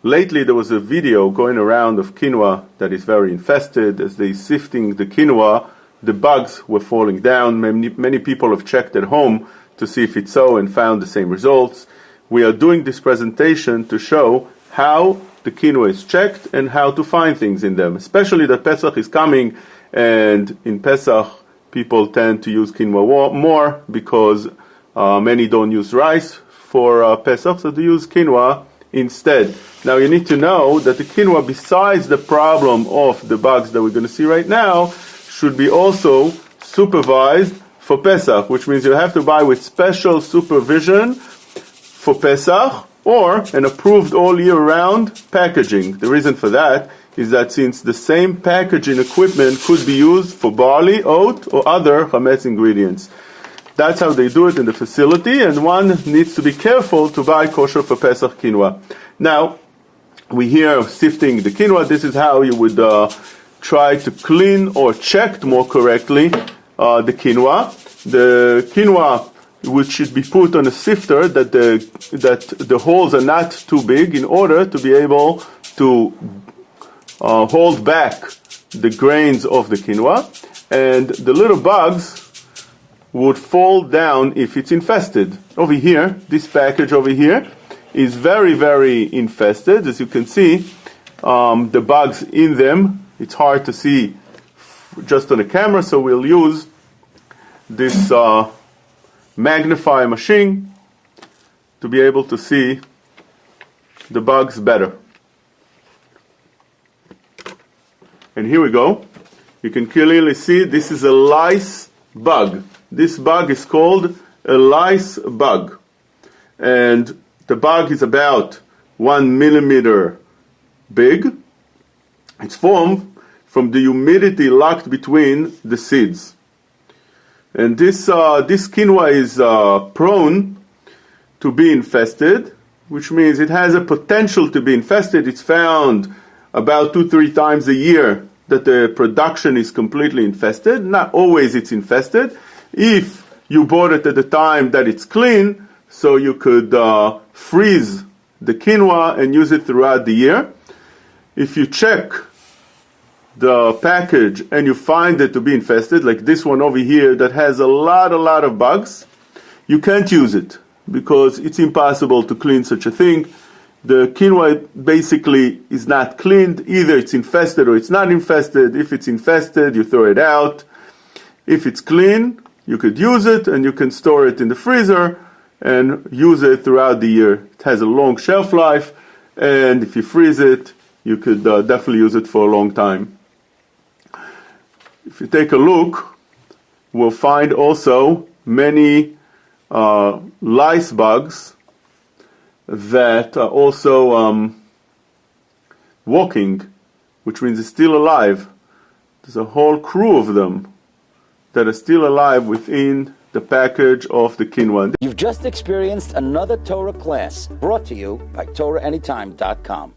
lately there was a video going around of quinoa that is very infested. As they sifting the quinoa, the bugs were falling down. Many people have checked at home to see if it's so and found the same results. We are doing this presentation to show how the quinoa is checked and how to find things in them, especially that Pesach is coming, and in Pesach people tend to use quinoa more because many don't use rice for Pesach, so they use quinoa instead. Now you need to know that the quinoa, besides the problem of the bugs that we're going to see right now, should be also supervised for Pesach, which means you have to buy with special supervision for Pesach or an approved all year round packaging. The reason for that is that since the same packaging equipment could be used for barley, oat, or other chametz ingredients. That's how they do it in the facility, and one needs to be careful to buy kosher for Pesach quinoa. Now, we hear sifting the quinoa. This is how you would try to clean or check more correctly the quinoa. The quinoa, which should be put on a sifter that the holes are not too big in order to be able to hold back the grains of the quinoa, and the little bugs would fall down if it's infested. Over here, this package over here is very, very infested. As you can see, the bugs in them, it's hard to see just on the camera, so we'll use this magnifying machine to be able to see the bugs better. And here we go. You can clearly see this is a lice bug. This bug is called a lice bug. And the bug is about 1 millimeter big. It's formed from the humidity locked between the seeds. And this quinoa is prone to be infested, which means it has a potential to be infested. It's found about 2-3 times a year that the production is completely infested. Not always it's infested. If you bought it at the time that it's clean, so you could freeze the quinoa and use it throughout the year. If you check the package and you find it to be infested, like this one over here that has a lot of bugs, you can't use it because it's impossible to clean such a thing. The quinoa basically is not cleaned. Either it's infested or it's not infested. If it's infested, you throw it out. If it's clean, you could use it and you can store it in the freezer and use it throughout the year. It has a long shelf life, and if you freeze it, you could definitely use it for a long time. If you take a look, we'll find also many lice bugs that are also walking, which means it's still alive. There's a whole crew of them that are still alive within the package of the quinoa. You've just experienced another Torah class brought to you by TorahAnytime.com.